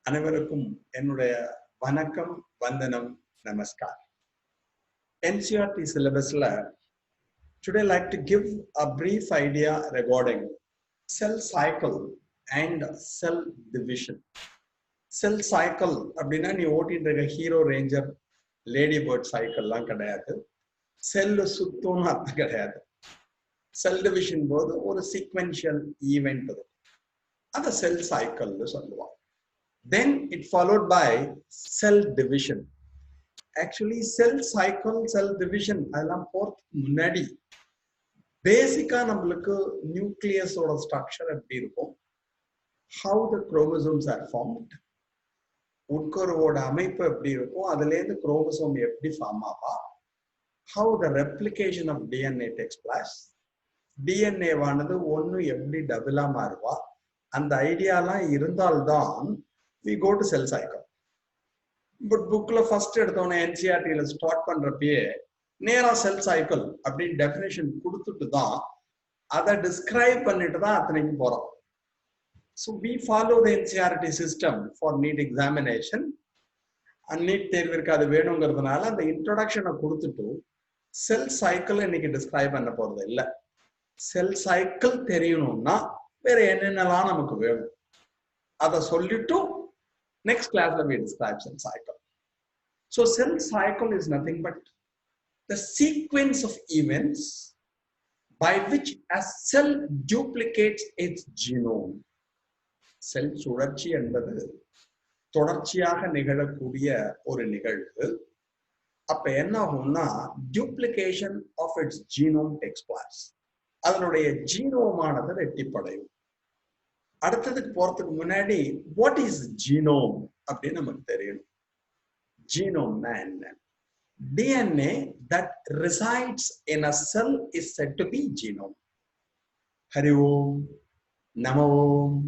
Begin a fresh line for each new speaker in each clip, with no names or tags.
அனைவருக்கும் என்னுடைய வணக்கம், வந்தனம், நமஸ்கார். NCERT syllabusல today I like to give a brief idea regarding cell cycle and cell division. Cell cycle அப்படின்னா நீ ஓட்டிட்டு இருக்க ஹீரோ ரேஞ்சர் லேடி பேர்ட் சைக்கிள்லாம் கிடையாது. செல் சுத்தம்னு அர்த்தம் கிடையாது. செல் டிவிஷன் போது ஒரு சீக்வென்ஷியல் ஈவெண்ட் இருக்கும். அதை செல் சைக்கிள்னு சொல்லுவாங்க. Then it followed by cell division. Actually cell cycle, cell division அதெல்லாம் போறதுக்கு முன்னாடி பேசிக்கா நம்மளுக்கு நியூக்ளியஸோட ஸ்ட்ரக்சர் எப்படி இருக்கும், how the chromosomes are formed, உட்கருவோட அமைப்பு எப்படி இருக்கும், அதுல இருந்து குரோமோசோம் எப்படி form Aava, how the replication of DNA takes place, DNA வானது ஒன்னு எப்படி டபுளா மாறுவா, அந்த ஐடியாலாம் இருந்தால்தான் we go to cell cycle. But bookல first எடுத்தோன்னே NCERTல ஸ்டார்ட் பண்றப்பயே நேரா செல் சைக்கிள் அப்படின்னு டெஃபினேஷன் கொடுத்துட்டு தான் அதை டிஸ்கிரைப் பண்ணிட்டு தான் அத்தனைக்கு போறோம். So we follow the NCERT system for NEET examination. NEET தேர்விற்கு அது வேணுங்கிறதுனால அந்த இன்ட்ரோடக்ஷனை கொடுத்துட்டு செல் சைக்கிள் இன்னைக்கு டிஸ்கிரைப் பண்ண போறது இல்லை. செல் சைக்கிள் தெரியணும்னா வேற என்னென்னலாம் நமக்கு வேணும் அதை சொல்லிட்டு next class we describe cell cycle. So cell cycle is nothing but the sequence of events by which a cell duplicates its genome. Cell சுழற்சி என்பது தொடர்ச்சியாக நிகழக்கூடிய ஒரு நிகழ்வு. அப்ப என்ன ஆகும்னா duplication of its genome takes place. அதனுடைய ஜீனோமானது ரெட்டிப்படையும். அடுத்ததுக்கு போறதுக்கு முன்னாடி what is genome அப்படின்னு நமக்கு தெரியணும். ஜீனோம்னா என்ன? DNA that resides in a cell is said to be genome. Hari ஓம், நம ஓம்,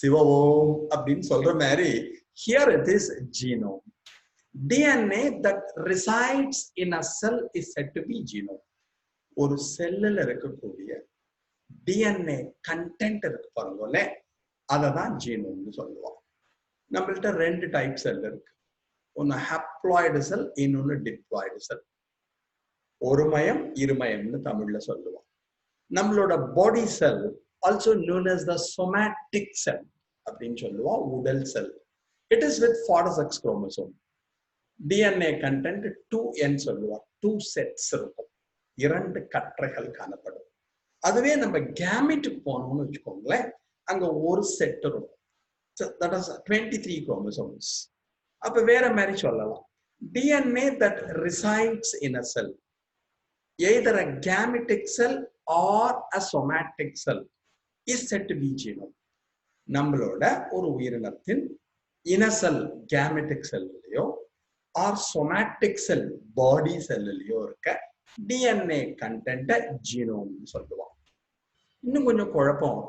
சிவ ஓம் அப்படின்னு சொல்ற மாதிரி here it is genome. DNA that resides in a cell is said to be genome. ஒரு செல்லுல இருக்கக்கூடிய DNA கண்டென்ட் இருக்கு பாருங்களே, அததான் ஜீனோம்னு சொல்லுவோம். நம்மள்ட்ட ரெண்டு டைப் செல் இருக்கு. ஒன்னு ஹாப்ளாய்டு செல், இன்னொன்னு டிப்ளாய்டு செல். ஒருமயம் இருமயம்னு தமிழ்ல சொல்லுவோம். நம்மளோட body cell also known as the somatic cell அப்படின்னு சொல்லுவோம், உடல் செல். It is with 46 chromosome. DNA content 2n சொல்லுவோம். 2 செட்ஸ் இருக்கும், 2 கற்றைகள் காணப்படும். அதுவே நம்ம கேமெட்டுக்கு போனோம்னு வச்சுக்கோங்களேன், அங்க ஒரு செட் இருக்கும். that is 23 chromosomes. அப்ப வேற மாதிரி சொல்லலாம், DNA that resides in a cell, either a gametic cell or a somatic cell, is said to be genome. நம்மளோட ஒரு உயிரினத்தின் இன செல் gametic செல்லையோ or somatic cell body செல்லையோ இருக்க DNA கண்டென்ட் ஜீனோம்னு சொல்லுவோம். இன்னும் கொஞ்சம் குழப்பம்,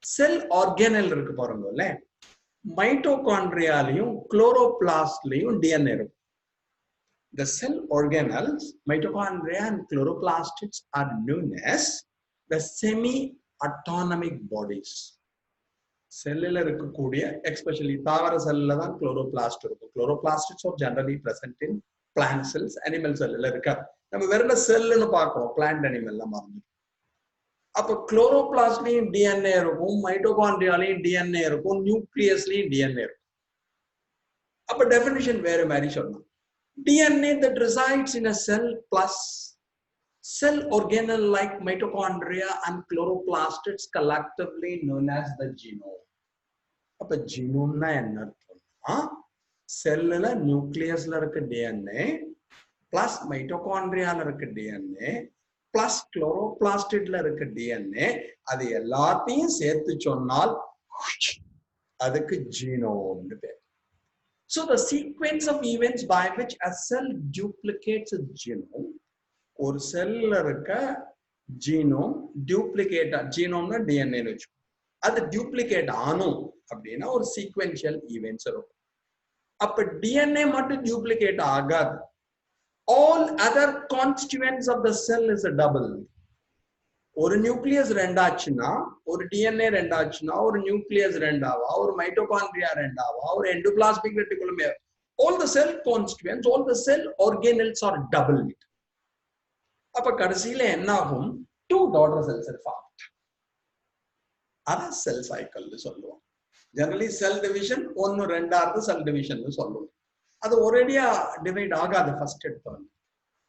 செல் ஆர்கனல் இருக்கு பாருங்கல்ல, மைட்டோகாண்ட்ரியாலையும் குளோரோபிளாஸ்ட்லயும் DNA இருக்கும். The cell organelles, mitochondria and chloroplasts are known as the semi-autonomic bodies. செல்லுல இருக்கக்கூடிய எஸ்பெஷலி தாவர செல்ல தான் குளோரோபிளாஸ்ட் இருக்கும். Chloroplasts are generally present in plant cells, animal செல்லுல இருக்காது. நம்ம வெறும் செல்லுன்னு பார்க்கிறோம், பிளான்ட் அனிமல்லாம் மறந்து. அப்ப குளோரோபிளாஸ்ட்லயும் DNA இருக்கும், மைட்டோகாண்ட்ரியாலையும் DNA இருக்கும், நியூக்ளியஸ்லயும் DNA இருக்கும். அப்ப டெஃபினிஷன் வேற மாதிரி சொல்லலாம். DNA that resides in a cell plus cell organelle like mitochondria and chloroplasts collectively known as the genome. அப்ப ஜீனோம்னா என்ன அர்த்தம்னா, செல்லுல நியூக்ளியஸ்ல இருக்க DNA பிளஸ் மைட்டோகாண்ட்ரியால இருக்க DNA பிளஸ் குளோரோபிளாஸ்டிட்ல இருக்க DNA, அது எல்லாத்தையும் சேர்த்து சொன்னால் அதுக்கு ஜீனோம்னு பேர். So the sequence of events by which a cell duplicates a genome, ஒரு செல்ல இருக்க ஜீனோம் டியூப்ளிகேட், ஜீனோம்னா DNA வச்சு, அது டியூப்ளிகேட் ஆனும் அப்படின்னா ஒரு சீக்வென்ஷியல் ஈவென்ட்ஸ் இருக்கும். அப்ப DNA மட்டும் டியூப்ளிகேட் ஆகாது. All other constituents of the cell is a double. ஒரு நியூக்ளியஸ் ரெண்டாச்சுன்னா ஒரு டிஎன்ஏ ரெண்டாச்சுன்னா ஒரு நியூக்ளியஸ் ரெண்டாவா ஒரு மைட்டோகாண்ட்ரியா ரெண்டாவா ஒரு endoplasmic reticulum all the cell constituents all the cell organelles are doubled அப்ப கடைசியில என்ன ஆகும் two daughter cells are formed அத செல் சைக்கிள் சொல்லுவோம் ஜெனரலி செல் டிவிஷன் ஒன்னு ரெண்டாவது செல் டிவிஷன் சொல்லுவோம் அது ஒரேடியா டிவைட் ஆகாது ஃபர்ஸ்ட் எடுத்தோம்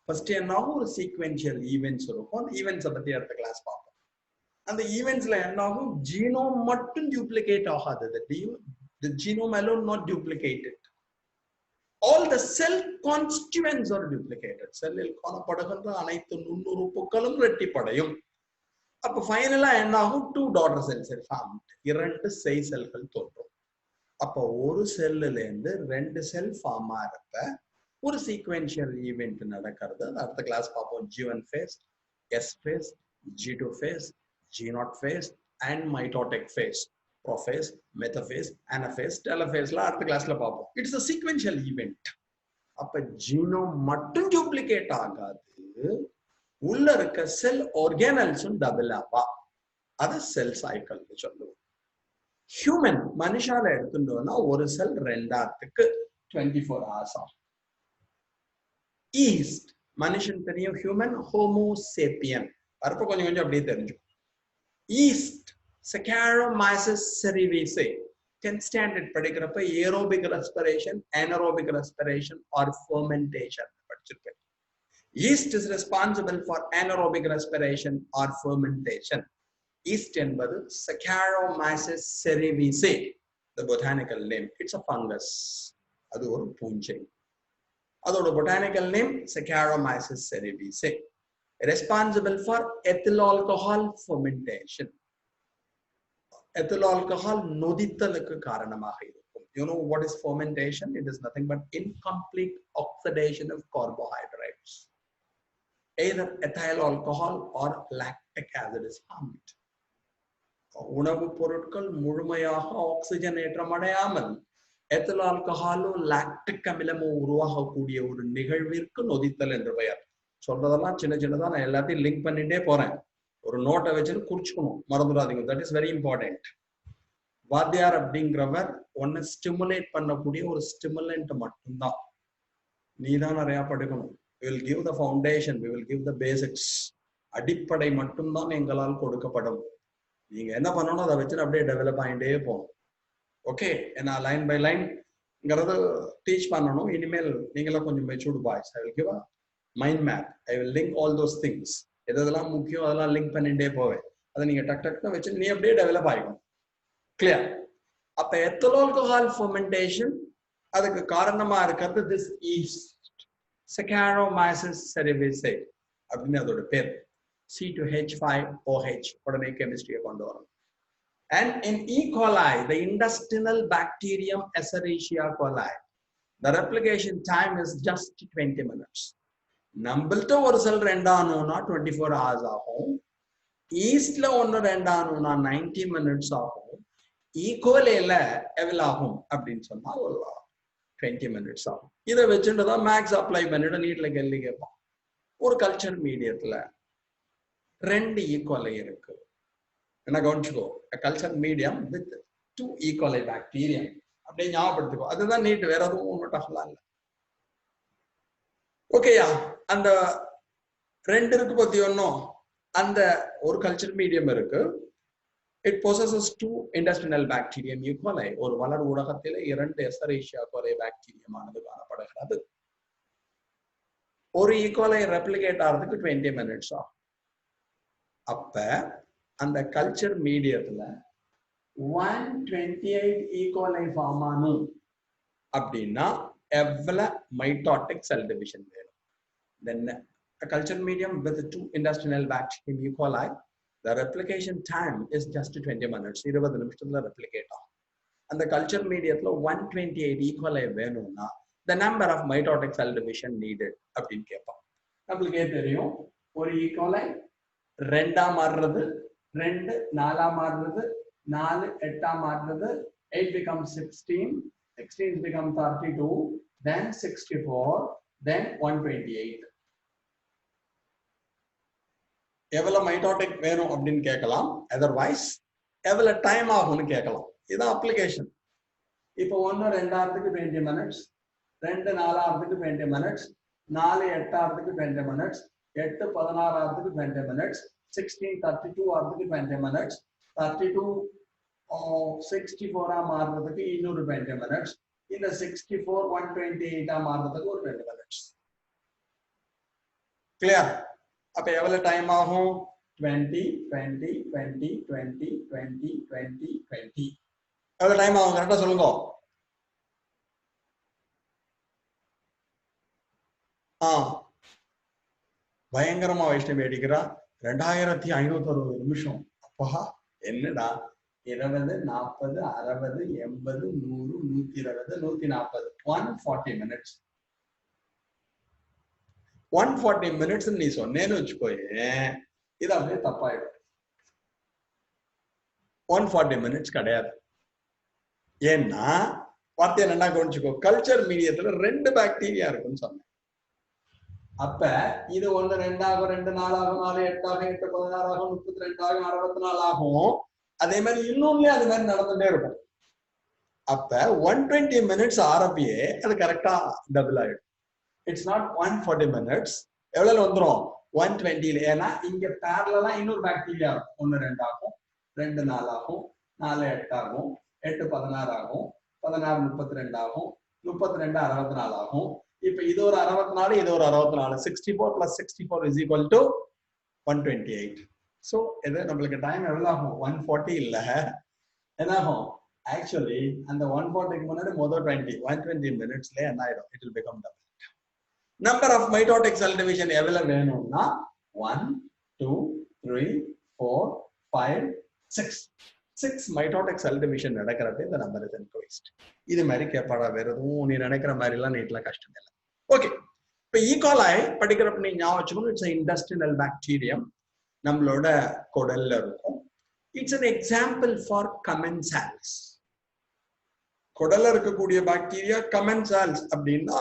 ஃபர்ஸ்ட் என்ன ஆகும் ஒரு சீக்வென்ஷியல் ஈவென்ட்ஸ் இருக்கும் அந்த ஈவென்ட்ஸை பத்தி அடுத்த கிளாஸ் பார்ப்போம் அந்த ஈவென்ட்ஸ்ல என்ன ஆகும் ஜீனோம் மட்டும் டூப்ளிகேட் ஆகாது the genome alone not duplicated all the cell constituents are duplicated செல்லில் காணப்படுகின்ற அனைத்து நுண்ணுறுப்புகளும் இரட்டிப்படையும் அப்ப ஃபைனலா என்ன ஆகும் two daughter cells are formed இரண்டு செய் செல்கள் தோன்றும் அப்ப ஒரு செல்லுல இருந்து ரெண்டு செல் ஃபார்ம் ஆறப்ப ஒரு சீக்வென்ஷியல் ஈவென்ட் நடக்கிறது அடுத்த கிளாஸ் பார்ப்போம் G1 phase S phase G2 phase G0 phase and mitotic phase prophase metaphase anaphase telophase la அடுத்த கிளாஸ்ல பார்ப்போம் இட்ஸ் a sequential event அப்ப ஜீனோம் மட்டும் டூப்ளிகேட் ஆகாது உள்ள இருக்க செல் ஆர்கானல்ஸும் டபுள் ஆவா அது செல் சைக்கிள் சொல்லுவோம் ஹியூமன் மனுஷால எடுத்துட்டோம்னா ஒரு செல் ரெண்டாத்துக்கு 24 hours ஆகும் ஈஸ்ட் மனுஷன் தெரியும் ஹியூமன் ஹோமோசேப்பியன் வரப்ப கொஞ்சம் கொஞ்சம் அப்படியே தெரிஞ்சுக்கும் east Saccharomyces cerevisiae 10th standard படிக்கிறப்ப aerobic respiration anaerobic respiration or fermentation படிச்சிருப்பேன் yeast is responsible for anaerobic respiration or fermentation yeast என்பது Saccharomyces cerevisiae the botanical name it's a fungus அது ஒரு பூஞ்சை அதோட botanical name Saccharomyces cerevisiae responsible for ethyl alcohol fermentation ethyl alcohol நொதித்தலுக்கு காரணமாக இருக்கும் you know what is fermentation it is nothing but incomplete oxidation of carbohydrates either ethyl alcohol or lactic acid is formed உணவு பொருட்கள் முழுமையாக ஆக்சிஜனேற்றம் அடையாமல் ethyl alcohol lactic அமிலமும் உருவாகக்கூடிய ஒரு நிகழ்விற்கு நொதித்தல் என்று பெயர் சொல்றதெல்லாம் சின்ன சின்னதா நான் எல்லாத்தையும் லிங்க் பண்ணிட்டே போறேன் ஒரு நோட்டை வச்சுட்டு குறிச்சுக்கணும் மறந்துடாதீங்க தட் இஸ் வெரி இம்பார்ட்டன்ட் வாத்தியார் அப்படிங்கிறவர் ஒன்னு ஸ்டிமுலேட் பண்ணக்கூடிய ஒரு ஸ்டிமுலண்ட் மட்டும்தான் நீ தான் நிறைய படிக்கணும் we will give the foundation we will give the basics அடிப்படை மட்டும்தான் எங்களால் கொடுக்கப்படும் நீங்க என்ன பண்ணணும் அதை வச்சுட்டு அப்படியே டெவலப் ஆகிட்டே போகணும் ஓகே ஏன்னா லைன் பை லைன்ங்கிறது டீச் பண்ணணும் இனிமேல் நீங்களும் கொஞ்சம் matured boys I will give a mind map I will link all those things எதெல்லாம் முக்கியம் அதெல்லாம் லிங்க் பண்ணிட்டே போவேன் அதை நீங்க டக் டக்னு வச்சு நீ அப்படியே டெவலப் ஆகிடும் கிளியர் அப்ப ethyl alcohol fermentation அதுக்கு காரணமா இருக்கிறது this yeast Saccharomyces cerevisiae அப்படின்னு அதோட பேர் C2H5OH உடனே கெமிஸ்ட்ரியை கொண்டு வரும் and in E. coli the intestinal bacterium Escherichia coli the replication time is just 20 minutes நம்மள்ட்ட ஒரு செல் ரெண்டானும்னா 24 hours ஆகும் ஈஸ்ட்ல ஒன்னு ரெண்டானும்னா 90 minutes ஆகும் ஈகோலேல எவ்வளவு ஆகும் அப்படின்னு சொன்னா ஒரு 20 minutes ஆகும் இதை வச்சுட்டுதான் மேக்ஸ் அப்ளை பண்ணிட்டு நீட்ல கேள்வி கேட்பான் ஒரு கல்ச்சர் மீடியத்துல ரெண்டு ஈகோலை இருக்கு என்ன கவனிச்சுக்கோ culture medium with 2 E coli bacterium அப்படியே ஞாபகப்படுத்திக்கோ அதுதான் நீட் வேற எதுவும் ஒன்றும் டஃப்லாம் இல்லை ஓகேயா அந்த ரெண்டு இருக்கு பத்தி ஒன்னும் அந்த ஒரு கல்ச்சர் மீடியம் இருக்கு it possesses 2 intestinal bacterium E. coli ஒரு வளர் ஊடகத்தில் 2 Escherichia coli பாக்டீரியம் ஆனது காணப்படுகிறது ஒரு E. coli ரெப்ளிகேட் ஆகிறதுக்கு 20 minutes ஆகும் அப்ப அந்த கல்ச்சர் மீடியத்துல 128 E. coli ஃபார்ம் ஆனும் அப்படின்னா எவ்வளவு மைட்டோட்டிக் செல் டிவிஷன் வேணும் then a culture medium with 2 intestinal bacterium E. coli the replication time is just 20 minutes 20 நிமிஷத்துல replicate ஆகும் அந்த கல்ச்சர் மீடியத்துல 128 E. coli வேணும்னா the number of mitotic cell division needed அப்படின்னு கேட்பான் நம்மளுக்கே தெரியும் ஒரு E. coli ரெண்டா மாறுறது 2 4 மாறுறது 4 8 மாறுறது 8 becomes 16 becomes 32 then 64 then 128 எவ்வளவு மைட்டோடிக் வேணும் அப்படின்னு கேட்கலாம். அதர்வைஸ் எவ்வளவு டைம் ஆகும்னு கேட்கலாம். இதுதான் அப்ளிகேஷன். இப்போ 1 2 ஆகிறதுக்கு 20 மினிட்ஸ், 2 4 ஆகிறதுக்கு 20 மினிட்ஸ், 4 8 ஆகிறதுக்கு 20 மினிட்ஸ், 8 16 ஆகிறதுக்கு 20 மினிட்ஸ், 16 32 ஆகிறதுக்கு 20 மினிட்ஸ், 32 64 மாறுறதுக்கு இன்னொரு 20 மினிட்ஸ், இந்த 64 128 மாறுறதுக்கு ஒரு 2 மினிட்ஸ். கிளியர்? அப்ப எவ்வளவு டைம் ஆகும்? 20 20 20 20 20 20 20. எவ்வளவு டைம் ஆகும் கரெக்டா சொல்லுங்க. பயங்கரமா வைஷ்ணவி அடிக்கிறா. 2560 நிமிஷம். அப்பா என்னடா 20 40 60 80 100 120 140 140 மினிட்ஸ். 140 மினிட்ஸ் நீ சொன்னேன்னு வச்சுக்கோயே, இது அப்படியே தப்பாயிடும். 140 மினிட்ஸ் கிடையாது. ஏன்னா வார்த்தையை நல்லா கவனிச்சுக்கோ, கல்ச்சர் மீடியத்துல 2 பாக்டீரியா இருக்குன்னு சொன்னேன். அப்ப இது 1 2 ஆகும், 2 4 ஆகும், 4 8 ஆகும், 8 16 ஆகும், 32 ஆகும், 64 ஆகும். அதே மாதிரி இன்னொன்னுலயே அது மாதிரி நடந்துட்டே இருக்கும். அப்ப 120 மினிட்ஸ் ஆரம்பியே அது கரெக்டா டபுள் ஆயிடும். It's not 140 minutes. எவ்வளவு வந்துடும்? 120. ஏன்னா இங்க பேரலா இன்னொரு பாக்டீரியா இருக்கும். 1 2 ஆகும், 2 4 ஆகும், 4 8 ஆகும், 8 16 ஆகும், 16 32 ஆகும், 32 64 ஆகும். இப்ப இது ஒரு 64, இது ஒரு 64. 64 plus 64 is equal to 128. So இது நம்மளுக்கு டைம் எவ்வளவு ஆகும்? 140 இல்ல, என்ன ஆகும்? ஆக்சுவலி அந்த 140க்கு முன்னாடி முதல் 120 மினிட்ஸ்ல என்ன ஆயிடும்? It will become double. Number of mitotic cell division எவ்வளவு வேணும்னா 1 2 3 4 5 6 மைட்டோடிக் செல் டிவிஷன் நடக்கிறப்ப இந்த நம்பர் இஸ் இன்க்ரீஸ்ட். இது மாதிரி கேட்பாடா, வேற எதுவும் நீ நினைக்கிற மாதிரி எல்லாம் நீட்ல கஷ்டம் இல்லை. ஓகே, இப்ப ஈகோலை படிக்கிறப்ப நீ ஞாபகம் வச்சுக்கணும். இட்ஸ் இண்டஸ்ட்ரியல் பாக்டீரியம், நம்மளோட குடல்ல இருக்கும். It's an example for commensals. குடல்ல இருக்கக்கூடிய பாக்டீரியா கமென்சால்ஸ் அப்படின்னா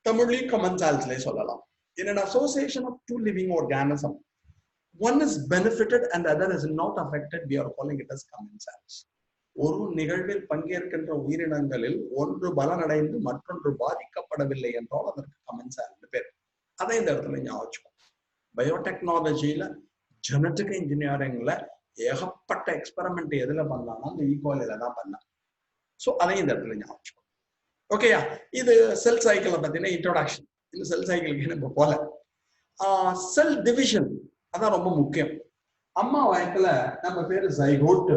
தமிழ்லயும் கமென்சால்ஸ்ல சொல்லலாம். In an association of two living organisms, one is benefited and the other is not affected, we are calling it as commensals. ஒரு நிகழ்வில் பங்கேற்கின்ற உயிரினங்களில் ஒன்று பலனடைந்து மற்றொன்று பாதிக்கப்படவில்லை என்றால் அதற்கு கமென்சால் பேர். அதை இந்த இடத்துல ஞாபகம். பயோடெக்னாலஜியில ஜெனட்டிக் இன்ஜினியரிங்ல ஏகப்பட்ட எக்ஸ்பெரிமெண்ட் எதுல பண்ணலாம்னா அந்த ஈகோலில தான் பண்ணலாம். ஸோ அதை இந்த இடத்துல ஞாபகம். ஓகேயா, இது செல் சைக்கிளை பத்தின இன்ட்ரோடக்ஷன். இந்த செல் சைக்கிளுக்கு நம்ம போல செல் டிவிஷன் அதான் ரொம்ப முக்கியம். அம்மா வயத்துல நம்ம பேரு ஜைகோட்,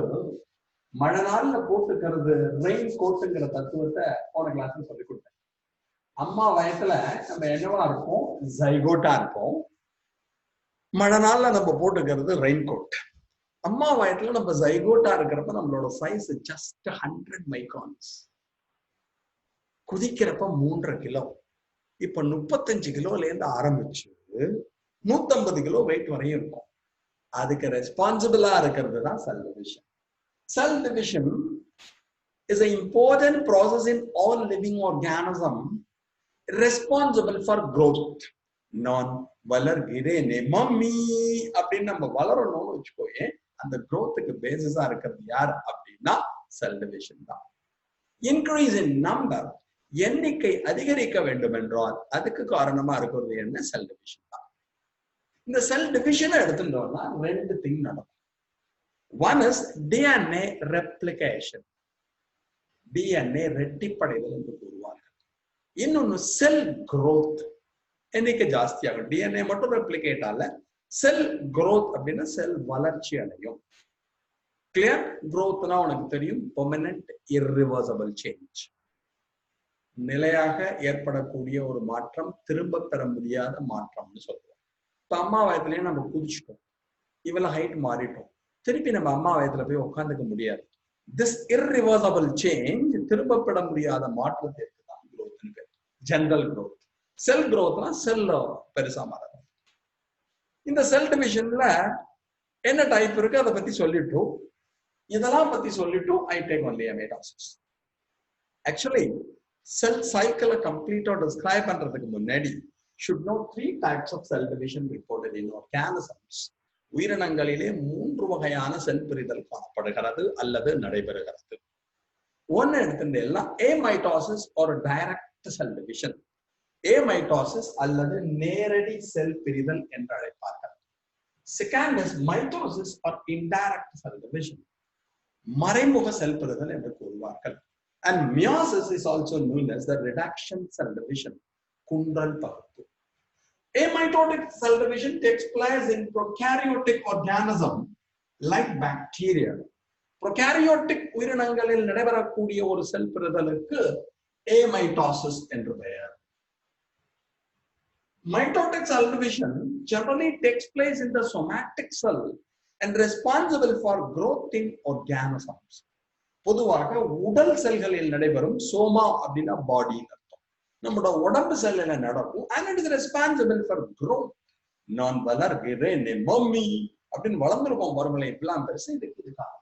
மழை நாள்ல போட்டுக்கிறது ரெயின் கோட்டுங்கிற தத்துவத்தை போன கிளாஸ்ல சொல்லி கொடுத்தேன். அம்மா வயத்துல நம்ம என்னவா இருப்போம்? ஜைகோட்டா இருப்போம். மழை நாள்ல நம்ம போட்டுக்கிறது ரெயின் கோட். அம்மா வயத்துல நம்ம ஜைகோட்டா இருக்கிறப்ப நம்மளோட சைஸ் ஜஸ்ட் 100 மைக்ரான்ஸ். குதிக்கிறப்ப 3.5 கிலோ. இப்ப 35 கிலோல இருந்து ஆரம்பிச்சு 150 கிலோ வெயிட் வரையும் இருக்கும். அதுக்கு ரெஸ்பான்சிபிளா இருக்கிறது தான் cell division. Cell division is an important process in all living organism responsible for growth. நான் வளர்கிறேனே மம்மி அப்படின்னு நம்ம வளரணும்னு வச்சுக்கோயே, அந்த growthக்கு பேசிஸா இருக்கிறது யார் அப்படின்னா செல் டிவிஷன் தான். இன்க்ரீஸ் இன் நம்பர், எண்ணிக்கை அதிகரிக்க வேண்டும் என்றால் அதுக்கு காரணமா இருக்கிறது என்ன? செல் டிவிஷன் தான். இந்த செல் டிவிஷனை எடுத்துட்டோம்னா 2 திங் நடக்கும். One is DNA replication, DNA ரெட்டிப்படைதல் என்று கூறுவார்கள். இன்னொன்னு செல் growth, எண்ணிக்கை ஜாஸ்தியாகும். டிஎன்ஏ மட்டும் ரெப்ளிகேட் ஆல செல் growth அப்படின்னா செல் வளர்ச்சி அடையும். கிளியர்? growthனா உனக்கு தெரியும், பெர்மனன்ட் இர்ரிவர்சிபிள் சேஞ்ச், நிலையாக ஏற்படக்கூடிய ஒரு மாற்றம், திரும்ப பெற முடியாத மாற்றம்னு சொல்லுவோம். இப்ப அம்மா வயதுலயே நம்ம குதிச்சிட்டோம், இவெல்லாம் ஹைட் மாறிட்டோம், திருப்பி நம்ம அம்மா வயதுல போய் உட்காந்துக்க முடியாது. திஸ் இர்ரிவர்சிபிள் சேஞ்ச், திரும்ப பெற முடியாத மாற்றத்திற்கு தான் growth பேர். General growth. செல் growthனா செல் பெருசா மாறும். இந்த செல் டிவிஷன்ல என்ன டைப் இருக்கு அதை பத்தி சொல்லிட்டோம். இதெல்லாம் பத்தி சொல்லிட்டு I take only mitosis. Actually cell சைக்கிளை கம்ப்ளீட்டா டிஸ்கிரைப் பண்றதுக்கு முன்னாடி should know 3 types of cell division reported in organisms. உயிரினங்களிலே 3 வகையான செல் பிரிதல் காணப்படுகிறது அல்லது நடைபெறுகிறது. ஒன்னு எடுத்துட்டேன்னா amitosis or direct cell division. amitosis அல்லது நேரடி செல் பிரிதல் என்று அழைப்பார்கள். Second is mitosis or indirect cell division. மறைமுக செல் பிரிதல் என்று கூறுவார்கள். And meiosis is also known as the reduction cell division. குன்றல் பகுப்பு. Amitotic cell division takes place in prokaryotic organism like bacteria. Prokaryotic உயிரினங்களில் நடைபெறக்கூடிய ஒரு செல் பிரிதலுக்கு amitosis என்று பெயர். Mitotic cell division generally takes place in the somatic cell and responsible for growth in organisms. பொதுவாக உடல் செல்களில் நடைபெறும் சோமா அப்படின்னா பாடி அர்த்தம். நம்மளோட உடம்பு செல்லில் நடக்கும் and it is responsible for growth. நான் வளர்கிறேன் மம்மி அப்படின்னு வளர்ந்துருக்கோம் பாருங்களேன், இப்பெல்லாம் பெருசு இதுக்கு இது காரணம்.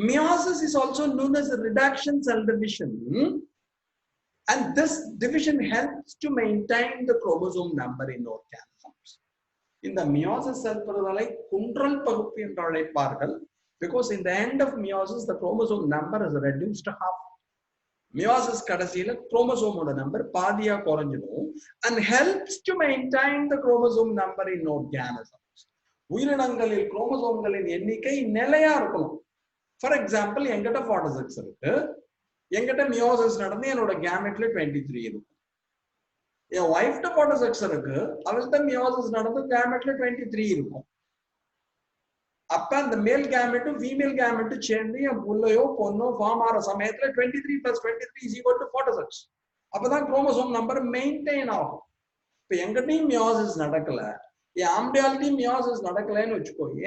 Meiosis is also known as a reduction cell division, and this division helps to maintain the chromosome number in organisms. இந்த meiosis செல் பிரிதலை குன்றல் பகுப்பு என்று அழைப்பார்கள். Because in the end of meiosis, the chromosome number is reduced to half. Meiosis கடைசியில chromosome number பாதியா குறைஞ்சிடும் and helps to maintain the chromosome number in organisms. உயிரினங்களில் குரோமோசோம்களின் எண்ணிக்கை நிலையா இருக்கணும். For example, என்கிட்ட 46 இருக்கு, என்கிட்ட meiosis நடந்து என்னோட gametல 23 இருக்கும். என் wife 46 இருக்கு, அவள்கிட்ட meiosis நடந்து gametல 23 இருக்கும். அப்ப அந்த மேல் கேமெட்டும் ஃபீமேல் கேமெட்டும் சேர்ந்து என் புள்ளையோ பொண்ணோ ஃபார்ம் ஆகிற சமயத்துல 23 + 23 = 46. அப்பதான் குரோமோசோம் நம்பர் மெயின்டைன் ஆகும். இப்ப எங்கிட்டையும் மியோசிஸ் நடக்கல, என் ஆம்படியாலிட்டியும் மியோசிஸ் நடக்கலன்னு வச்சுக்கோங்க,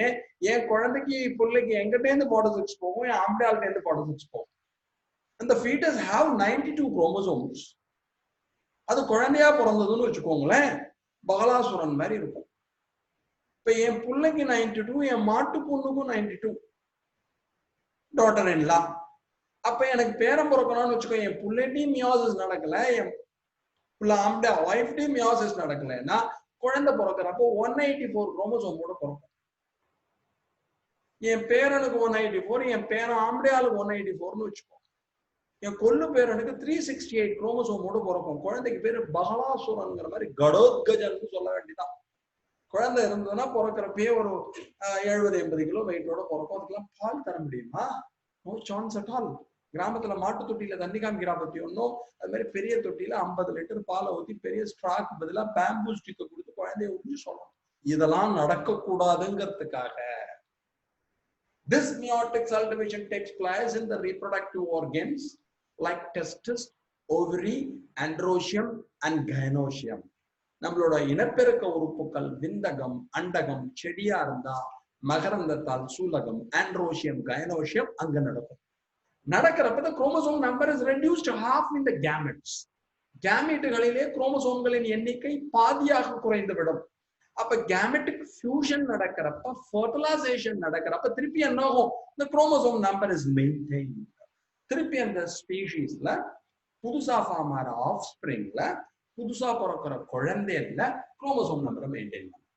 என் குழந்தைக்கு பிள்ளைக்கு எங்கிட்டேருந்து 46 போகும், என் ஆம்படியாலிட்டேருந்து 46 போகும். அந்த fetus have 92 chromosomes. அது குழந்தையா பிறந்ததுன்னு வச்சுக்கோங்களேன், பகலாசுரன் மாதிரி இருக்கும். இப்ப என் பிள்ளைக்கு 92, என் மாட்டு பொண்ணுக்கும் 92, டாட்டர் இன் லா. அப்ப எனக்கு பேரம் பிறக்கணும்னு வச்சுக்கோ, என் பிள்ளைட்டையும் மியோசிஸ் நடக்கல, என் ஒய்ஃப்டையும் மியோசிஸ் நடக்கலன்னா குழந்தை பிறக்கிறப்போ 184 குரோமோசோமோட பிறக்கும். என் பேரனுக்கு 184, என் பேரன் ஆம்படையாளுக்கு 184ன்னு வச்சுக்கோ. என் கொள்ளு பேரனுக்கு 368 குரோமோசோமோட பிறக்கும். குழந்தைக்கு பேரு பகலாசுரன்ங்கிற மாதிரி கடோத்கஜன்னு சொல்ல வேண்டியதான். குழந்தை இருந்ததுன்னா பிறக்கிறப்பே ஒரு 70-80 கிலோ வெயிட்டோட பிறக்கும். அதுக்கெல்லாம் பால் தர முடியுமா? No chance at all. கிராமத்துல மாட்டு தொட்டியில தண்ணி காமிக்கிறா பத்தி ஒன்னும், அது மாதிரி பெரிய தொட்டியில 50 லிட்டர் பாலை ஊற்றி பெரிய ஸ்ட்ராக்கு பதிலா பேம்பூ ஸ்டிக்கை கொடுத்து குழந்தைய ஊற்றி சொல்லணும். இதெல்லாம் நடக்க கூடாதுங்கிறதுக்காக this meiotic cell division takes place in the reproductive organs like testis, ovary, androecium and gynoecium. நம்மளோட இனப்பெருக்க உறுப்புகள் விந்தகம், அண்டகம், செடியா இருந்தா மகரந்தத்தால் சூலகம், ஆண்ட்ரோசியம், கைனோசியம் அங்க நடக்கும். நடக்கிறப்ப chromosome number is reduced to half in the gametes. கேமெட்டுகளிலே குரோமோசோம்களின் எண்ணிக்கை பாதியாக குறைந்து விடும். அப்ப கேமெட்டிக் ஃபியூஷன் நடக்கிறப்ப, ஃபெர்டிலைசேஷன் நடக்கிறப்ப திருப்பி என்ன ஆகும்? the chromosome number is maintained. திருப்பி அந்த ஸ்பீஷீஸ்ல புதுசா ஃபார்ம் ஆகிற ஆஃப் ஸ்பிரிங்ல புதுசா பிறக்கிற குழந்தைல குரோமோசோம் நம்பரை மெயின்டைன் பண்ணும்.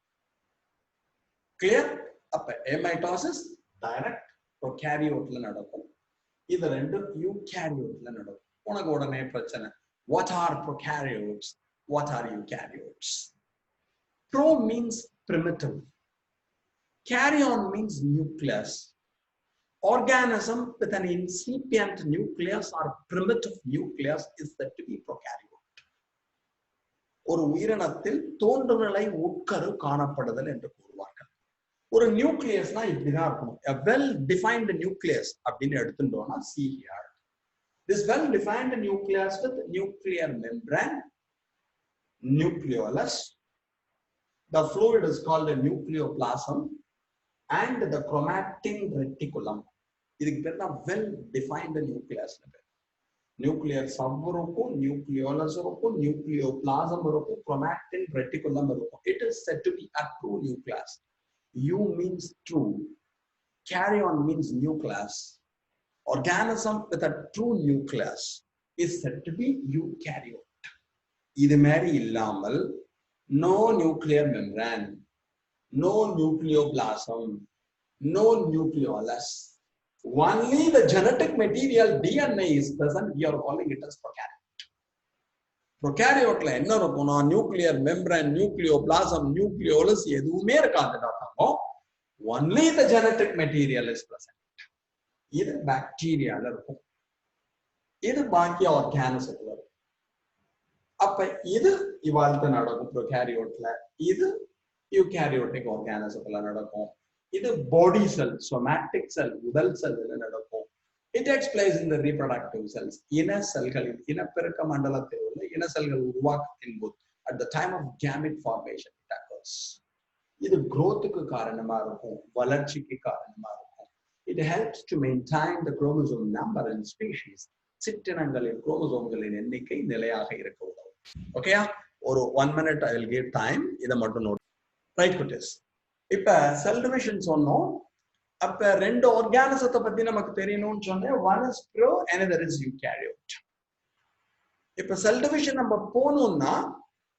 கிளியர்? அப்ப எமைட்டோசிஸ் டைரக்ட் ப்ரோகாரியோட்ல நடக்கும், இது ரெண்டும் யூகாரியோட்ல நடக்கும். உனக்கு உடனே பிரச்சனை, what are prokaryotes, what are eukaryotes? Pro means primitive, karyon means nucleus. Organism with an incipient nucleus or primitive nucleus is said to be prokaryote. ஒரு உயிரினத்தில் தோன்றுநிலை உட்கரு காணப்படுதல் என்று கூறுவார்கள். ஒரு நியூக்ளியஸ்னா இப்படிதான் இருக்கணும். a well defined nucleus அப்படின்னு எடுத்துட்டோம்னா see here, this well defined nucleus with nuclear membrane, nucleolus, the fluid is called a nucleoplasm and the chromatin reticulum. இதுக்கு பேர் தான் well defined nucleus. நியூக்ளியர் சவ் இருக்கும், நியூக்ளியோலஸ் இருக்கும், நியூக்ளியோபிளாசம் இருக்கும், chromatin reticulum இருக்கும். It is said to be a true nucleus. U means true, karyon means nucleus. Organism with a true nucleus is said to be eukaryote. இது மாதிரி இல்லாமல் no nuclear membrane, no nucleoplasm, no nucleolus. Only the genetic material DNA is present. We are calling it as prokaryote. Prokaryote enna irukona nuclear membrane, nucleoplasm, nucleolus eduvume irukadhu. Only the genetic material is present. This bacteria la irukum. This baaki organism la irukum. அப்ப இது இவால்ட்ட நடக்கும் prokaryoteல, இது eukaryotic organismல நடக்கும். இது body cell, somatic cell, udal cell நடக்கும். It takes place in the reproductive cells. இன செல்களில் இனப்பெருக்க மண்டலத்தில் உள்ள இன செல்கள் உருவாக்கத்தின் போது at the time of gamete formation it occurs. இது growthக்கு காரணமா இருக்கும், வளர்ச்சிக்கு காரணமா இருக்கும். It helps to maintain the chromosome number and species. சிற்றினங்களின் குரோமோசோம்களின் எண்ணிக்கை நிலையாக இருக்க உதவும். Okay, ஒரு 1 minute I will give time. இதை மட்டும் நோட். ரைட் குட்டீஸ். இப்ப செல் டிவிஷன் சொன்னோம். அப்ப ரெண்டு ஆர்கானிசத்தை பத்தி நமக்கு தெரியணும்னு சொன்னேன். one is pro, another is eukaryote. இப்ப செல் டிவிஷன் நம்ம போகணும்னா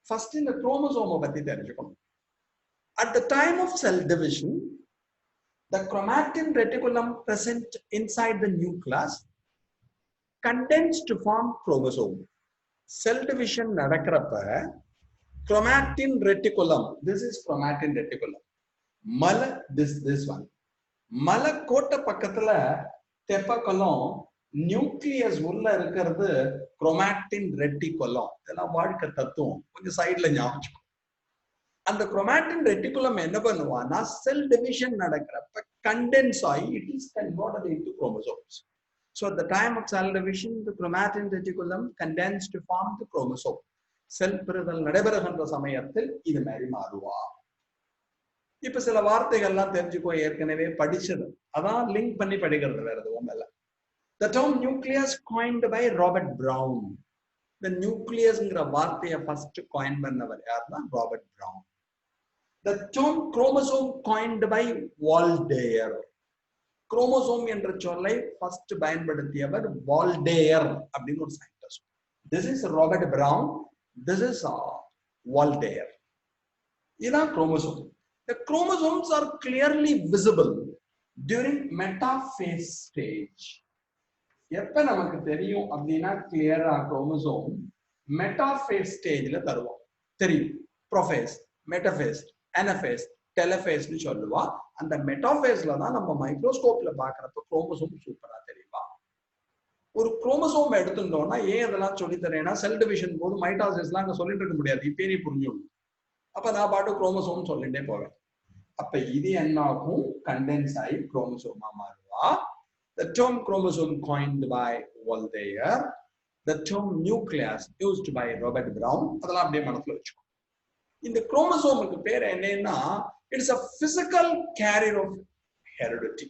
ஃபர்ஸ்ட் இந்த குரோமோசோமை பத்தி தெரிஞ்சுக்கணும். At the time of cell division, the chromatin reticulum present inside the nucleus condense to form chromosome. Cell division நடக்கிறப்ப chromatin reticulum, this is chromatin reticulum. மல this one. மல கோட்டை பக்கத்துல தெப்பக்கலம் நியூக்ளியஸ் உள்ள இருக்கிறது chromatin reticulum. இதெல்லாம் வாழ்க்கை தத்துவம். கொஞ்சம் சைடுல ஞாபகம். அந்த chromatin reticulum என்ன பண்ணுவான்னா செல் டிவிஷன் நடக்கிறப்ப கண்டென்ஸ் ஆகி it is converted into chromosomes. So at the time of cell division, the chromatin reticulum condenses to form the chromosome. Cell பிரிதல் நடைபெறுகின்ற சமயத்தில் இது மாதிரி மாறுவா. இப்ப சில வார்த்தைகள்லாம் தெரிஞ்சுக்கோ, ஏற்கனவே படிச்சது அதான் லிங்க் பண்ணி படிக்கிறது, வேற எதுவும் இல்லை. The term nucleus coined by Robert Brown. The nucleusங்கிற வார்த்தையை ஃபர்ஸ்ட் காயின் பண்ணவர் யாருன்னா Robert brown. The term chromosome coined by Waldeyer. Chromosome என்ற சொல்லை ஃபர்ஸ்ட் பயன்படுத்தியவர் வால்டேயர் அப்படின்னு ஒரு scientist. This is Robert brown, this is Voltaire. இதுதான் chromosome. The chromosomes are clearly visible during metaphase stage. எப்ப நமக்கு தெரியும் அப்படின்னா கிளியரா குரோமோசோம் மெட்டாஃபேஸ் ஸ்டேஜ்ல தருவோம் தெரியும். ப்ரோஃபேஸ், மெட்டாஃபேஸ், அனஃபேஸ், டெலஃபேஸ்னு சொல்லுவா. அந்த மெட்டாஃபேஸ்ல தான் நம்ம மைக்ரோஸ்கோப்ல பாக்குறப்ப குரோமோசோம் சூப்பரா தெரியுமா. ஒரு குரோமோசோம் எடுத்துட்டோம்னா ஏன் இதெல்லாம் சொல்லி தரேன்னா செல் டிவிஷன் போது மைட்டாசிஸ்லாம் அங்க சொல்லிட்டு இருக்க முடியாது, இப்பே நீ புரிஞ்சுடும். அப்ப நான் பாட்டு குரோமோசோம் சொல்லிட்டே போவேன். அப்ப இது என்ன ஆகும், கண்டென்ஸ் ஆகி குரோமோசோமா மாறுவா. The term chromosome coined by Waldeyer, the term nucleus used by Robert Brown. அதெல்லாம் அப்படியே மனசுல வச்சுக்கோ. இந்த குரோமோசோமுக்கு பேர் என்னன்னா it is a physical carrier of heredity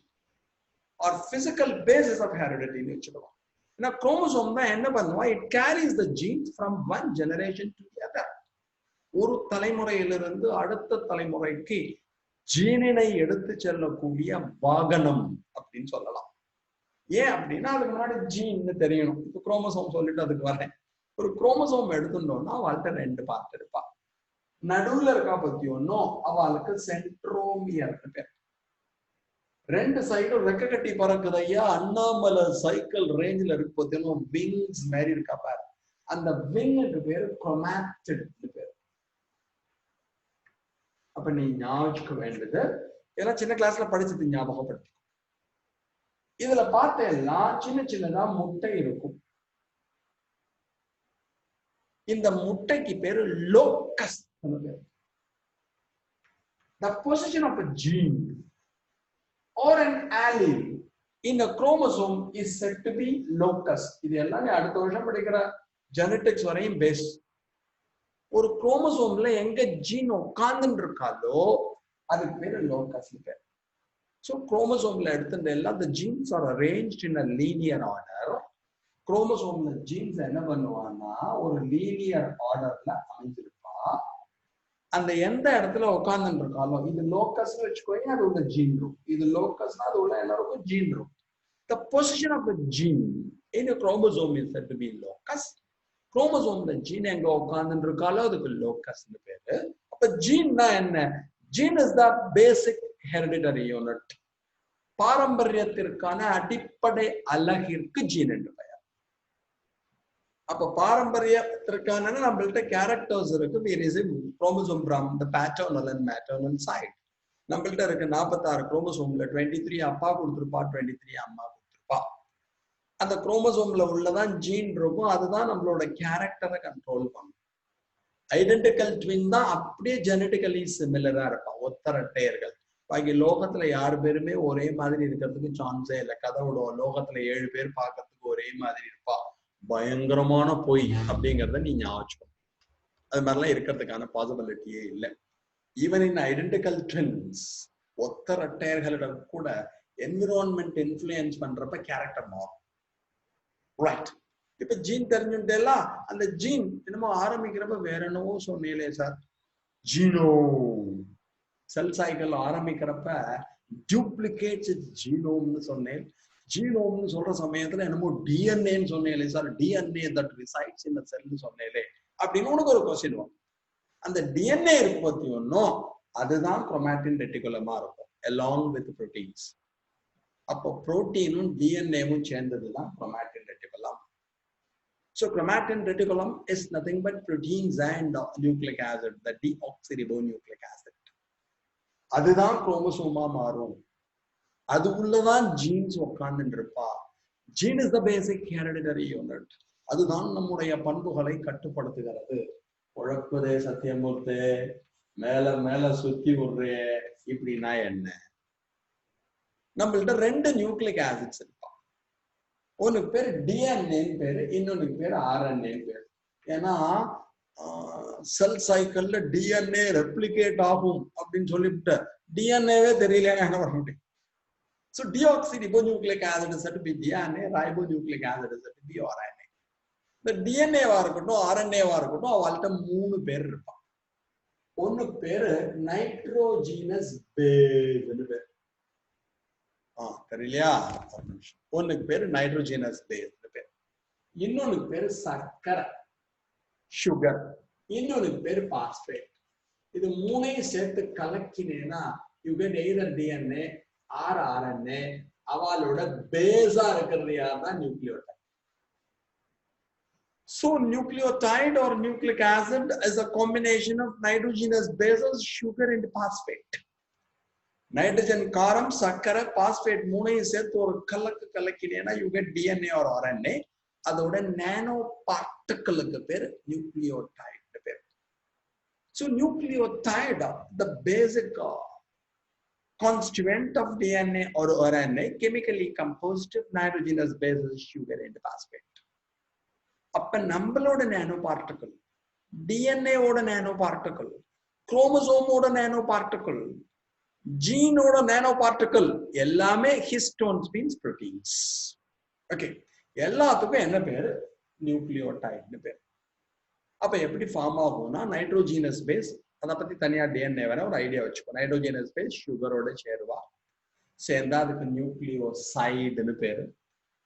or physical basis of heredity னு சொல்லுவாங்க. ஏன்னா குரோமோசோம் தான் என்ன பண்ணுவா, it carries the genes from one generation to the other. ஒரு தலைமுறையிலிருந்து அடுத்த தலைமுறைக்கு ஜீனினை எடுத்து செல்லக்கூடிய வாகனம் அப்படின்னு சொல்லலாம். ஏன் அப்படின்னா அதுக்கு முன்னாடி ஜீன்னு தெரியணும். இப்ப குரோமோசோம் சொல்லிட்டு அதுக்கு வரேன். ஒரு குரோமோசோம் எடுத்துட்டோம்னா அவள்கிட்ட ரெண்டு பார்ட் இருப்பா. நடுவுல இருக்கா பத்தி ஒன்னும் அவளுக்கு சென்ட்ரோமியர்னு பேர். ரெண்டு சைடும் ரெக்க கட்டி பறக்குது ஐயா, அண்ணாமலை சைக்கிள் ரேஞ்சில் இருக்கு பார்த்தீங்கன்னா விங்ஸ் மாதிரி இருக்கா பாரு. அந்த விங்குக்கு பேரு குரோமாட்டிட்னு பேரு. அப்ப நீ ஞாபகம் வேண்டியது இதெல்லாம் சின்ன கிளாஸ்ல படிச்சது ஞாபகப்படுத்தி. இதுல பார்த்தேன்னா சின்ன சின்னதா முட்டை இருக்கும். இந்த முட்டைக்கு பேரு locus. The position of a gene or an allele in a chromosome is said to be locus. இது எல்லாமே அடுத்த வருஷம் படிக்கிற ஜெனடிக்ஸ் வரையும் பேஸ். ஒரு குரோமோசோம்ல எங்க ஜீன் உட்கார்ந்து இருக்காதோ அதுக்கு பேரு லோக்கஸ் பேர். So chromosome எடுத்துட்டு எல்லாம் the genes are arranged in a linear order. குரோமோசோம்ல ஜீன்ஸ் என்ன பண்ணுவான்னா ஒரு லீனியர் ஆர்டர்ல அமைஞ்சிருப்பா. அந்த எந்த இடத்துல உட்கார்ந்து இருக்காலோ இது லோக்கஸ் வச்சுக்கோங்க, அது உள்ள ஜீன் இருக்கும். இது லோக்கஸ்னா அது உள்ள எல்லாருக்கும் ஜீன் இருக்கும். The position of the gene in a chromosome is said to be locus. குரோமோசோம்ல ஜீன் எங்க உட்கார்ந்து இருக்காலோ அதுக்கு லோக்கஸ்னு பேரு. அப்ப ஜீன்னா என்ன, Gene is the basic hereditary unit. பாரம்பரியத்திற்கான அடிப்படை அலகிற்கு ஜீன் என்று பெயர். அப்ப பாரம்பரியத்திற்கான நம்மள்ட்ட கேரக்டர்ஸ் இருக்கு. we receive chromosome from the paternal and maternal side. நம்மள்ட்ட இருக்கு 46 குரோமோசோம்ல 23 அப்பா கொடுத்திருப்பா, 23 அம்மா கொடுத்திருப்பா. அந்த குரோமோசோம்ல உள்ளதான் ஜீன் இருக்கும். அதுதான் நம்மளோட கேரக்டரை கண்ட்ரோல் பண்ணும். ஐடென்டிக்கல் ட்வின் தான் அப்படியே ஜெனட்டிக்கலி சிமிலரா இருப்பான், ஒத்தரட்டையர்கள். பாக்கி லோகத்துல 6 பேருமே ஒரே மாதிரி இருக்கிறதுக்கு சான்ஸே இல்லை. கதை விடுவோம், லோகத்துல 7 பேர் பார்க்கறதுக்கு ஒரே மாதிரி இருப்பா, பயங்கரமான பொய் அப்படிங்கிறத நீ ஞாபகம். அது மாதிரிலாம் இருக்கிறதுக்கான பாசிபிலிட்டியே இல்லை. ஈவன் இன் ஐடென்டிக்கல் ட்வின்ஸ், ஒத்தரட்டையர்களிடம் கூட என்விரான்மெண்ட் இன்ஃப்ளூயன்ஸ் பண்றப்ப கேரக்டர் மாறும். ரைட். இப்ப ஜீன் தெரிஞ்சுட்டேலாம், அந்த ஜீன் என்னமோ ஆரம்பிக்கிறப்ப வேற என்னவோ சொன்னீங்களே சார், ஜீனோ செல் சைக்கிள் ஆரம்பிக்கிறப்ப டூப்ளிகேட்ஸ் ஜீனோம்னு சொன்னேன். ஜீனோம்னு சொல்ற சமயத்துல என்னமோ டிஎன்ஏன்னு சொன்னேன் சார், டிஎன்ஏ தட் ரிசைட்ஸ் இன் செல்னு சொன்னேன் அப்படின்னு உனக்கு ஒரு கொஸ்டின் வரும். அந்த டிஎன்ஏ இருக்கு பத்தி ஒன்னும், அதுதான் குரோமாட்டின் ரெட்டிகுலமா இருக்கும் along with proteins. அப்போ புரோட்டீனும் டிஎன்ஏவும் சேர்ந்ததுதான் chromatin reticulum. So chromatin reticulum is nothing but proteins and nucleic acid, the deoxyribonucleic acid. அதுதான் குரோமோசோமா மாறும். அது உள்ளதான் ஜீன்ஸ் உட்கார்ந்து இருப்பா. Gene is the basic hereditary unit. அதுதான் நம்முடைய பண்புகளை கட்டுப்படுத்துகிறது. உழப்புதே சத்தியமூர்த்தே, மேல மேல சுத்தி விடுறே, இப்படின்னா என்ன? நம்மள்ட்ட 2 நியூக்ளிக் ஆசிட்ஸ் இருப்பா. ஒன்னுக்கு பேரு டிஎன்ஏன்னு பேரு, இன்னொன்னுக்கு பேரு ஆர்என்ஏன்னு பேரு. ஏன்னா செல் சைக்கிள்ல டிஎன்ஏ ரெப்ளிகேட் ஆகும் அப்படின்னு சொல்லிவிட்டு டிஎன்ஏவே தெரியல என்ன பண்ண முடியும். So deoxyribonucleic acid is said to be DNA, ribonucleic acid is said to be RNA. இந்த டிஎன்ஏவா இருக்கட்டும் ஆர்என்ஏவா இருக்கட்டும், அவள்கிட்ட 3 பேர் இருப்பான். ஒன்னுக்கு பேரு நைட்ரோஜீனஸ் பேஸ்னு பேரு. தெரியலையா? ஒன்னுக்கு பேரு நைட்ரோஜீனஸ் பேஸ்னு பேரு. இன்னொன்னுக்கு பேரு சர்க்கரை, சுகர். இன்னொன்னுக்கு பேரு பாஸ்பேட். இது 3ஐயும் சேர்த்து கலக்கினேன்னா you get either DNA or RNA. அவளோட பேஸா இருக்கிறது யாருதான் nucleotide. So nucleotide or nucleic acid is a combination of nitrogenous bases, sugar and phosphate. Nitrogen, காரம், சர்க்கரை, பாஸ்பேட் 3ஐயும் சேர்த்து ஒரு கலக்கினேன்னா you get DNA or RNA. அதோட நானோ பார்ட்டிகிளுக்கு பேர் நியூக்ளியோடைடு பேர். So nucleotide, the basic constituent of DNA or RNA, chemically composed of nitrogenous bases, sugar and phosphate. அப்ப நம்மளோட நானோ பார்ட்டிகிள், டிஎன்ஏவோட நானோ பார்ட்டிகிள், குரோமோசோமோட நானோ பார்ட்டிகிள், ஜீனோட நானோ பார்ட்டிகிள் எல்லாமே ஹிஸ்டோன்ஸ் மீன்ஸ் புரோட்டீன்ஸ். ஓகே, எல்லாத்துக்கும் என்ன பேரு? நியூக்ளியோடைட்னு பேர். அப்ப எப்படி ஃபார்ம் ஆகும்னா நைட்ரோஜீனஸ் பேஸ், அதை பத்தி தனியா டிஎன்ஏ வேற ஒரு ஐடியா வச்சுக்கோ. நைட்ரோஜீனஸ் பேஸ் சுகரோட சேருவா, சேர்ந்தா அதுக்கு நியூக்ளியோசைடுன்னு பேரு.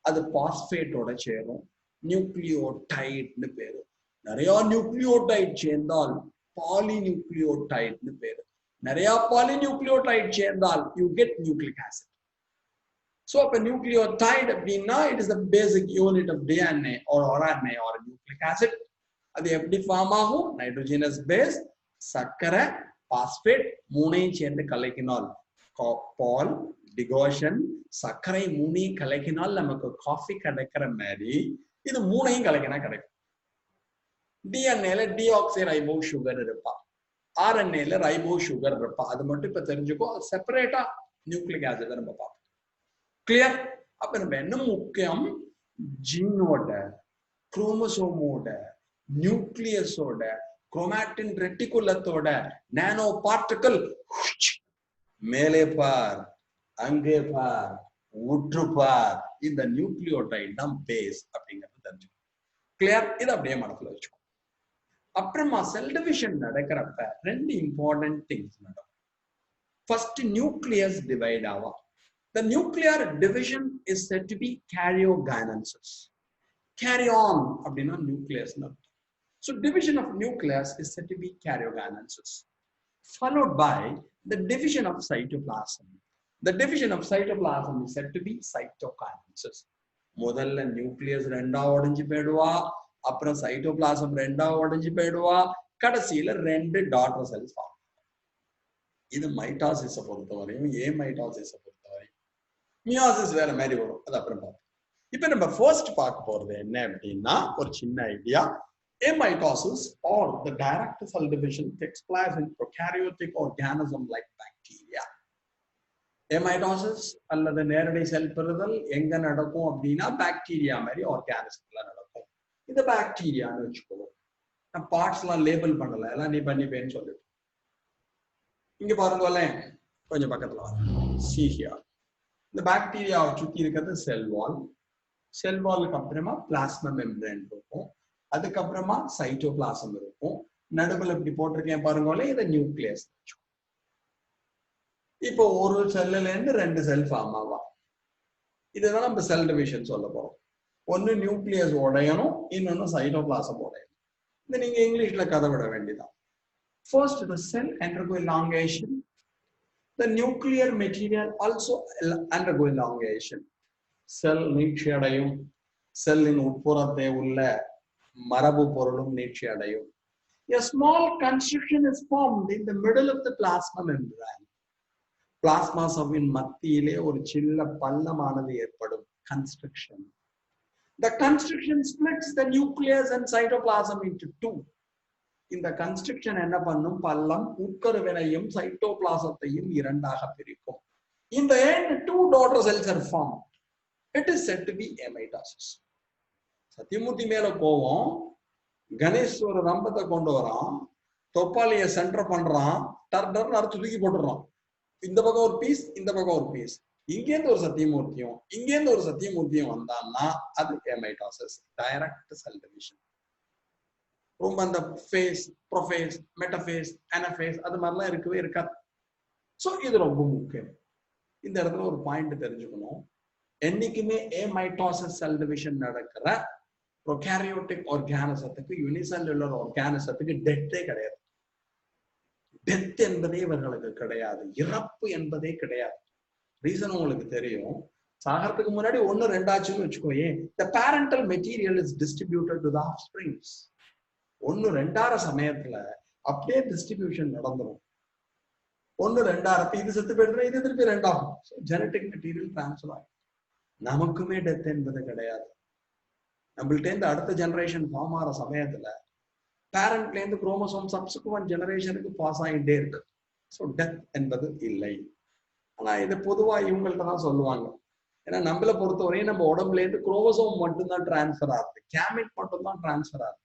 அது பாஸ்பேட்டோட சேரும், நியூக்ளியோடைட்னு பேரு. நிறைய நியூக்ளியோடைட் சேர்ந்தால் பாலிநியூக்ளியோடைட்னு பேரு. நிறைய பாலிநியூக்ளியோடைட் சேர்ந்தால் you get nucleic acid. So அப்ப நியூக்ளியோடைட் அப்படின்னா it is the basic unit of DNA or RNA or nucleic acid. அது எப்படி ஃபார்ம் ஆகும்? நைட்ரோஜீனஸ் பேஸ், சர்க்கரை, பாஸ்பேட் 3ஐயும் சேர்ந்து கலக்கினால் பால், டிகாஷன், சர்க்கரை 3ஐயும் கலக்கினால் நமக்கு காஃபி கிடைக்கிற மாதிரி இது 3ஐயும் கலக்கினா கிடைக்கும். டிஎன்ஏல டிஆக்சி ரைபோ சுகர் இருப்பா, ஆர்என்ஏல ரைபோ சுகர் இருப்பா. அது மட்டும் இப்ப தெரிஞ்சுக்கோ. செப்பரேட்டா நியூக்ளிக் ஆசிட் நம்ம பார்ப்போம். கிளியர்? அப்ப நம்ம என்ன முக்கியம்? ஜீனோட, குரோமோசோமோட, நியூக்ளியஸோட, குரோமாட்டின் ரெட்டிகுலத்தோட நானோ பார்ட்டிகிள் மேலே பார், அங்கே பார், உற்று பார். இந்த நியூக்ளியோடைட் தான் பேஸ் அப்படிங்கிறது தெரிஞ்சுக்கணும். கிளியர்? இது அப்படியே மனசுல வச்சுக்கோ. அப்புறமா செல் டிவிஷன் நடக்கிறப்ப 2 இம்பார்ட்டன்ட் திங்ஸ் நடக்கும். ஃபர்ஸ்ட் நியூக்ளியஸ் டிவைட் ஆகும். The nuclear division is said to be karyogenesis. Carry on அப்படின்னா nucleus. So division of nucleus is said to be karyogenesis. followed by the division of cytoplasm. The division of cytoplasm is said to be cytokinesis. முதல்ல nucleus ரெண்டா உடைஞ்சு போயிடுவா, அப்புறம் cytoplasm ரெண்டா உடைஞ்சு போயிடுவா, கடைசியில ரெண்டு டாட்டர் செல்ஸ் ஃபார்ம். இது மைட்டாசிஸை பொறுத்தவரையும் மைட்டாசிஸை பொறுத்தவரையும். மியாசிஸ் வேற மாதிரி வரும், அது அப்புறம் பார்ப்போம். இப்ப நம்ம ஃபர்ஸ்ட் பார்க்க போறது என்ன அப்படின்னா ஒரு சின்ன idea. Amitosis or the direct cell division takes place in prokaryotic organism like bacteria. Amitosis அல்லது நேரடி செல் பெறுதல் எங்க நடக்கும் அப்படின்னா பாக்டீரியா மாதிரி ஆர்கானிசம்ல நடக்கும். இது பாக்டீரியான்னு வச்சுக்கோங்க. நான் பார்ட்ஸ் எல்லாம் லேபிள் பண்ணல, எல்லாம் நீ பண்ணிப்பேன்னு சொல்லிட்டு. இங்க பாருங்களே, கொஞ்சம் பக்கத்துல see here. இந்த பாக்டீரியாவை சுத்தி இருக்கிறது செல் வால். செல் வாலுக்கு அப்புறமா பிளாஸ்மா மெம்பரேன் இருக்கும், அதுக்கப்புறமா சைட்டோபிளாசம் இருக்கும். நடுவில் இப்படி போட்டிருக்கேன் பாருங்களே, இதை நியூக்ளியஸ். இப்போ ஒரு செல்லுல இருந்து ரெண்டு செல் ஃபார்ம் ஆகும். இதுதான் நம்ம செல் டிவிஷன் சொல்ல போறோம். ஒன்னு நியூக்ளியஸ் உடையணும், இன்னொன்னு சைட்டோபிளாசம் உடையணும். இது நீங்க இங்கிலீஷ்ல கதை விட வேண்டியதான். First, the cell undergo elongation. The nuclear material also undergo elongation. செல் நீட்சி அடையும், செல்லின் உட்புறத்தை உள்ள மரபு பொருளும் நீட்சி அடையும். A small constriction is formed in the middle of the plasma membrane. Plasma சவ்வின் மத்தியிலே ஒரு சின்ன பள்ளமானது ஏற்படும், constriction. The constriction splits the nucleus and cytoplasm into two. இந்த constriction என்ன பண்ணும், பள்ளம் உட்கருவினையும் சைட்டோபிளாசத்தையும் இரண்டாக பிரிக்கும். In the end, two daughter cells are formed. It is said to be amitosis. Sathyamoorthy மேல கோவம், கணேஷ் ஒரு ரம்பத்தை கொண்டு வரான், தொப்பாளிய சென்டர் பண்றான், டர்டர்னு அறுத்து தூக்கி போட்டுறான். இந்த பக்கம் ஒரு பீஸ், இந்த பக்கம் ஒரு பீஸ். இங்கேருந்து ஒரு சத்தியமூர்த்தியும் இங்கேருந்து ஒரு சத்தியமூர்த்தியும் வந்தான்னா அது amitosis, டைரக்ட் செல் டிவிஷன். ரொம்ப அந்த ஃபேஸ், ப்ரோஃபேஸ், மெட்டஃபேஸ், அனஃபேஸ் அது மாதிரிலாம் இருக்கவே இருக்காது. ஸோ இது ரொம்ப முக்கியம். இந்த இடத்துல ஒரு பாயிண்ட் தெரிஞ்சுக்கணும். என்னைக்குமே amitosis செல் டிவிஷன் நடக்கிற ப்ரோகாரியோட்டிக் ஆர்கானிசத்துக்கு, யூனிசெல்லுலர் ஆர்கானிசத்துக்கு டெத்தே கிடையாது. டெத் என்பதே இவர்களுக்கு கிடையாது, இறப்பு என்பதே கிடையாது. ரீசன் உங்களுக்கு தெரியும். சாகறதுக்கு முன்னாடி ஒன்னு ரெண்டாச்சுன்னு வச்சுக்கோயே, the parental material is distributed to the offsprings. ஒன்னு ரெண்டார சமயத்துல அப்படியே டிஸ்ட்ரிபியூஷன் நடந்துடும். ஒன்னு ரெண்டாயிரத்து இது செத்து போயிடுற, இது திருப்பி ரெண்டாகும். ஜெனட்டிக் மெட்டீரியல் டிரான்ஸ்ஃபர் ஆகும். நமக்குமே டெத் என்பது கிடையாது. நம்மள்ட்ட இருந்து அடுத்த ஜெனரேஷன் ஃபார்ம் ஆகிற சமயத்துல பேரண்ட்ல இருந்து குரோமோசோம் சப்சிக்வெண்ட் ஜெனரேஷனுக்கு பாஸ் ஆகிட்டே இருக்கு. ஸோ டெத் என்பது இல்லை. ஆனா இது பொதுவா இவங்கள்ட்ட தான் சொல்லுவாங்க. ஏன்னா நம்மளை பொறுத்தவரையும் நம்ம உடம்புல இருந்து குரோமோசோம் மட்டும்தான் டிரான்ஸ்ஃபர் ஆகுது, கேமிட் மட்டும் தான் டிரான்ஸ்ஃபர் ஆகுது.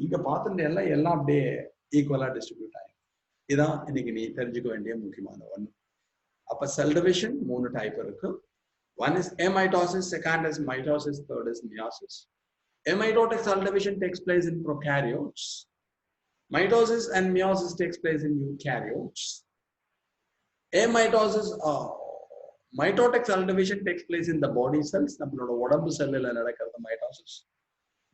இங்க பார்த்துட்டு எல்லாம் அப்படியே ஈக்குவலா டிஸ்ட்ரிபியூட் ஆகும். இதான் இன்னைக்கு நீ தெரிஞ்சுக்க வேண்டிய முக்கியமான ஒண்ணு. அப்ப செல் டிவிஷன் 3 டைப் இருக்கு. One is amitosis, second is mitosis, third is meiosis. Amitotic cell division takes place in prokaryotes. Mitosis and meiosis takes place in eukaryotes. Mitotic cell division takes place in the body cells. நம்மளோட உடம்பு செல்லுல நடக்கிறது mitosis.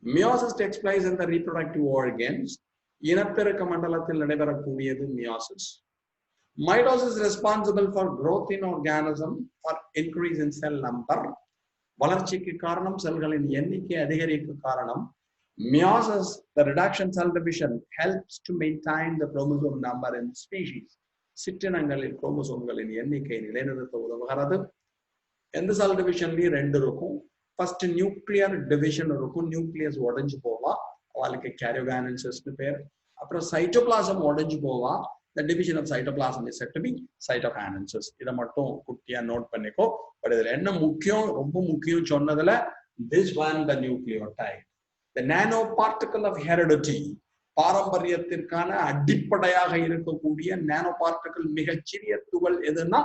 Meiosis takes place in the reproductive organs. இனப்பெருக்க மண்டலத்தில் நடைபெறக்கூடியது meiosis. Mitosis is responsible for growth in organism or increase in cell number. வளர்ச்சிக்கு காரணம் செல்களின் எண்ணிக்கை அதிகரிக்க காரணம். Meiosis, the reduction cell division, helps to maintain the chromosome number in species. சிற்றினங்களில் குரோமோசோம்களின் எண்ணிக்கை நிலைநிறுத்த உதவுகிறது. எந்த செல் டிவிஷன்லயும் 2 இருக்கும். ஃபர்ஸ்ட் நியூக்ளியர் டிவிஷன் இருக்கும், நியூக்ளியஸ் உடைஞ்சு போவா, அவளுக்கு கேரியோகைனசிஸ்னு பேர். அப்புறம் சைட்டோபிளாசம் உடைஞ்சு போவா, the division of cytoplasm is said to be cytokinesis. இதை மட்டும் குட்டியா நோட் பண்ணிக்கோ. பட் இதுல என்ன முக்கியம், ரொம்ப முக்கியம் சொன்னதுல this one, the nucleotide, the nanoparticle of heredity. பாரம்பரியத்திற்கான அடிப்படையாக இருக்கக்கூடிய நானோ பார்ட்டிகல் மிகச்சிறிய துகள் எதுன்னா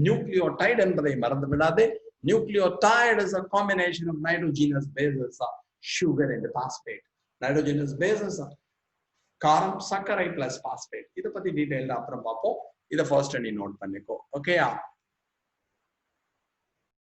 நியூக்ளியோடைடு என்பதை மறந்து விடாதே. Nucleotide is a combination of nitrogenous bases, sugar and phosphate. Nitrogenous bases, காரம், சர்க்கரை பிளஸ் பாஸ்பேட். இதை பத்தி டீடைல் அப்புறம் பார்ப்போம். இதை ஃபர்ஸ்ட் நீ நோட் பண்ணிக்கோ. ஓகேயா?